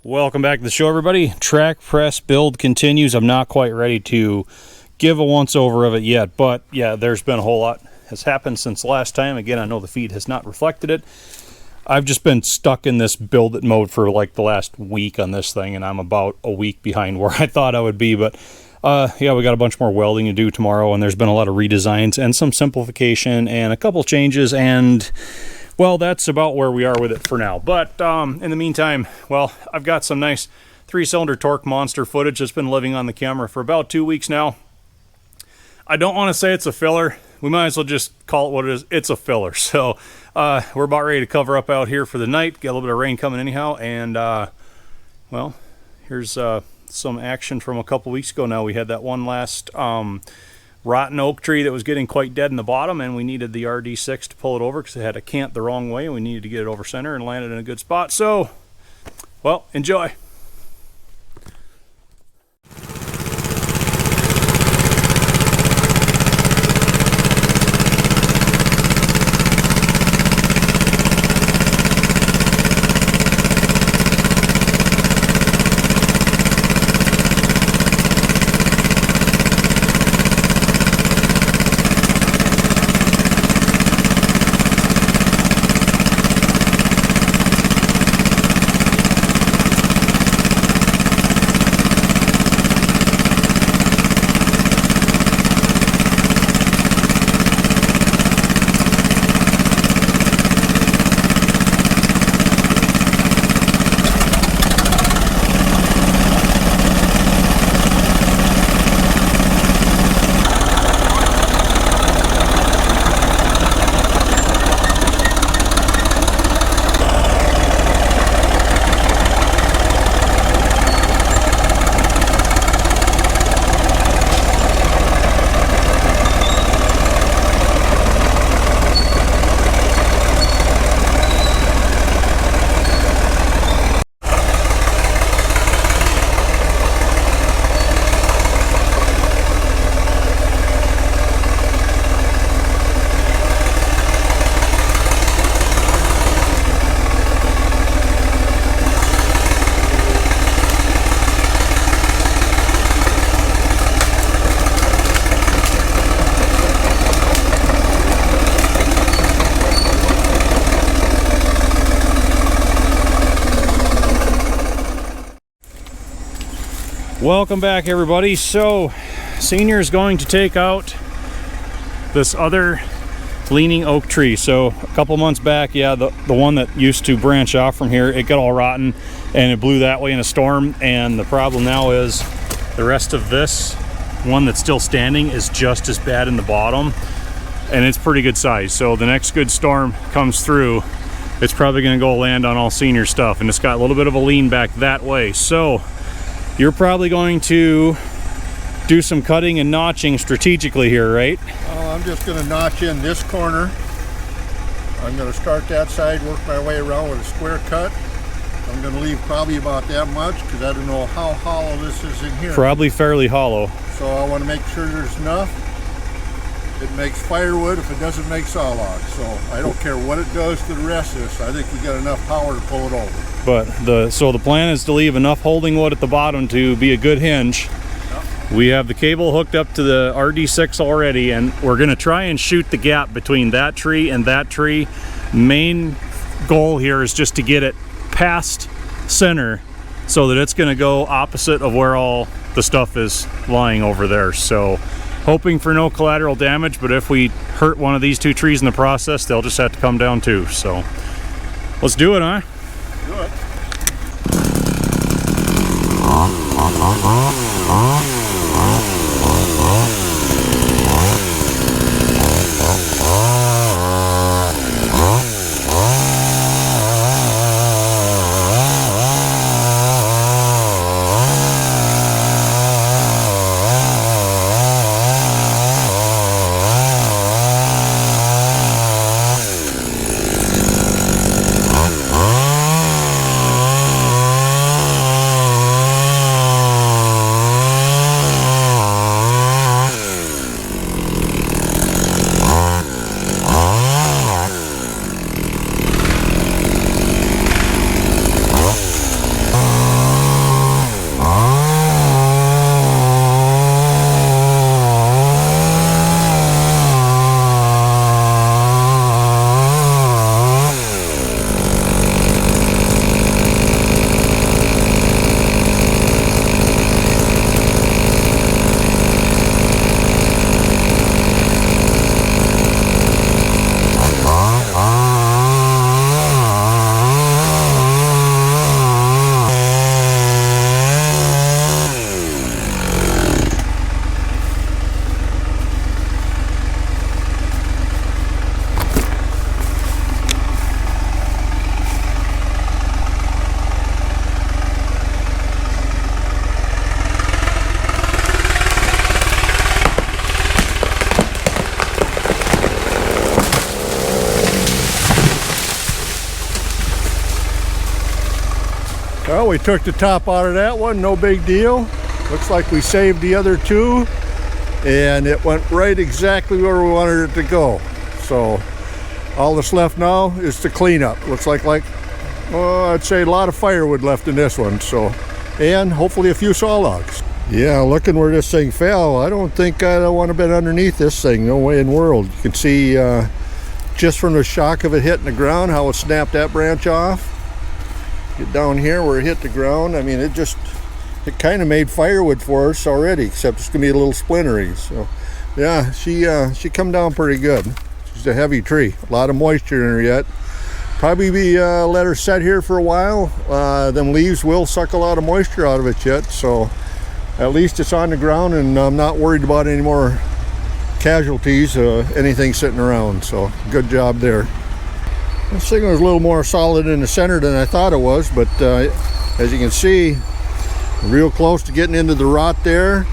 Welcome back to the show, everybody. Track press build continues. I'm not quite ready to give a once over of it yet, but yeah, there's been a whole lot has happened since last time. Again, I know the feed has not reflected it. I've just been stuck in this build it mode for like the last week on this thing, and I'm about a week behind where I thought I would be. But yeah, we got a bunch more welding to do tomorrow, and there's been a lot of redesigns and some simplification and a couple changes, and well, that's about where we are with it for now. But in the meantime, well, I've got some nice 3-cylinder torque monster footage that's been living on the camera for about 2 weeks now. I don't want to say it's a filler. We might as well just call it what it is. It's a filler. So we're about ready to cover up out here for the night. Get a little bit of rain coming anyhow. And, well, here's some action from a couple weeks ago now. We had that one last rotten oak tree that was getting quite dead in the bottom, and we needed the RD6 to pull it over because it had a cant the wrong way, and we needed to get it over center and land it in a good spot. So, well, enjoy. Welcome back, everybody. So Senior is going to take out this other leaning oak tree. So a couple months back, yeah, the one that used to branch off from here, it got all rotten and it blew that way in a storm. And the problem now is the rest of this one that's still standing is just as bad in the bottom, and it's pretty good size. So the next good storm comes through, it's probably going to go land on all Senior stuff, and it's got a little bit of a lean back that way. So you're probably going to do some cutting and notching strategically here, right? I'm just going to notch in this corner. I'm going to start that side, work my way around with a square cut. I'm going to leave probably about that much because I don't know how hollow this is in here. Probably fairly hollow. So I want to make sure there's enough. It makes firewood if it doesn't make saw logs. So I don't care what it does to the rest of this. I think we got enough power to pull it over. But so the plan is to leave enough holding wood at the bottom to be a good hinge. Yep. We have the cable hooked up to the RD6 already, and we're going to try and shoot the gap between that tree and that tree. Main goal here is just to get it past center so that it's going to go opposite of where all the stuff is lying over there. So hoping for no collateral damage, but if we hurt one of these two trees in the process, they'll just have to come down too. So let's do it, huh? Do it. Well, we took the top out of that one, no big deal. Looks like we saved the other two, and it went right exactly where we wanted it to go. So all that's left now is to clean up. Looks like I'd say a lot of firewood left in this one. So, and hopefully a few saw logs. Yeah, looking where this thing fell, I don't think I want to been underneath this thing. No way in the world. You can see just from the shock of it hitting the ground how it snapped that branch off. Get down here where it hit the ground. I mean, it kind of made firewood for us already, except it's gonna be a little splintery. So yeah, she come down pretty good. She's a heavy tree, a lot of moisture in her yet. Probably let her set here for a while. Them leaves will suck a lot of moisture out of it yet, so at least it's on the ground, and I'm not worried about any more casualties, anything sitting around. So good job there. This thing was a little more solid in the center than I thought it was, but as you can see, real close to getting into the rot there.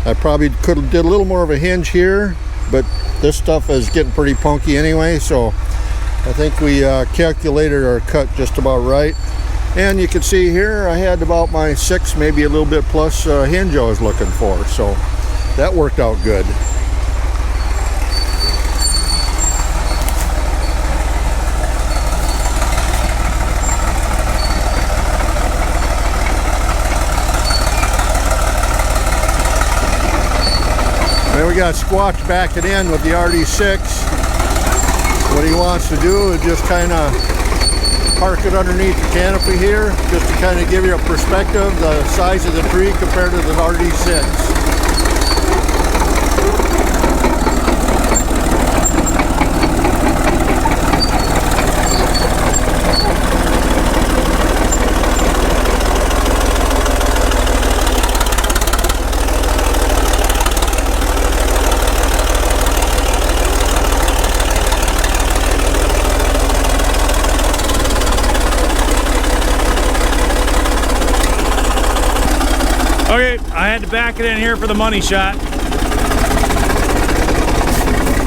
I probably could have did a little more of a hinge here, but this stuff is getting pretty punky anyway, so I think we calculated our cut just about right. And you can see here I had about my 6, maybe a little bit plus hinge I was looking for, so that worked out good. Then we got Squatch backing in with the RD6. What he wants to do is just kind of park it underneath the canopy here, just to kind of give you a perspective, the size of the tree compared to the RD6. Okay, I had to back it in here for the money shot.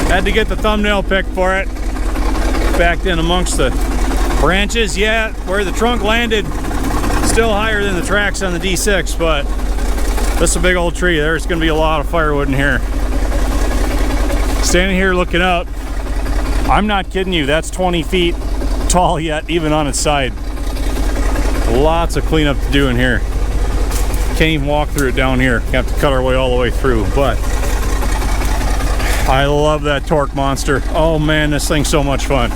Had to get the thumbnail pick for it. Backed in amongst the branches. Yeah, where the trunk landed, still higher than the tracks on the D6, but this is a big old tree. There's gonna be a lot of firewood in here. Standing here looking up, I'm not kidding you, that's 20 feet tall yet, even on its side. Lots of cleanup to do in here. Can't even walk through it down here. Have to cut our way all the way through, but I love that torque monster. Oh man, this thing's so much fun.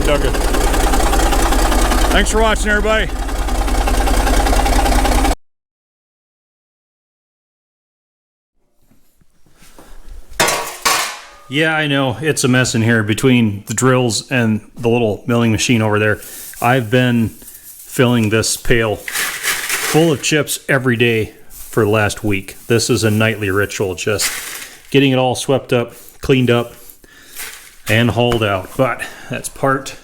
Dugga. Thanks for watching, everybody. Yeah, I know, it's a mess in here between the drills and the little milling machine over there. I've been filling this pail full of chips every day for the last week. This is a nightly ritual, just getting it all swept up, cleaned up, and hauled out. But that's part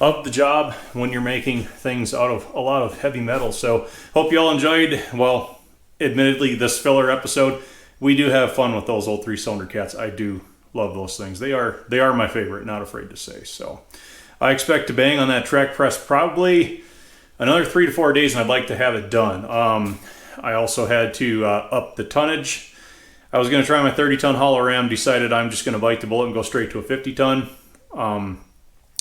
of the job when you're making things out of a lot of heavy metal. So hope you all enjoyed, well, admittedly, this filler episode. We do have fun with those old 3-cylinder cats. I do love those things. They are my favorite, not afraid to say. So I expect to bang on that track press probably another 3 to 4 days, and I'd like to have it done. I also had to up the tonnage. I was going to try my 30-ton hollow ram, decided I'm just going to bite the bullet and go straight to a 50-ton.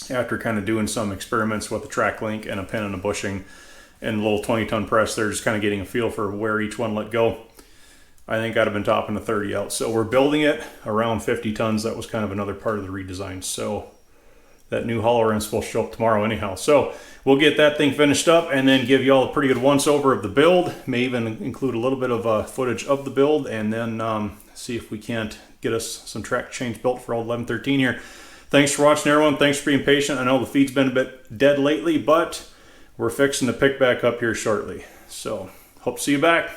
After kind of doing some experiments with the track link and a pin and a bushing and a little 20-ton press, they're just kind of getting a feel for where each one let go. I think I'd have been topping the 30 out. So we're building it around 50 tons. That was kind of another part of the redesign. So that new hollow rim is supposed to show up tomorrow anyhow. So we'll get that thing finished up and then give you all a pretty good once over of the build. May even include a little bit of footage of the build, and then see if we can't get us some track chains built for old 1113 here. Thanks for watching, everyone. Thanks for being patient. I know the feed's been a bit dead lately, but we're fixing to pick back up here shortly. So hope to see you back.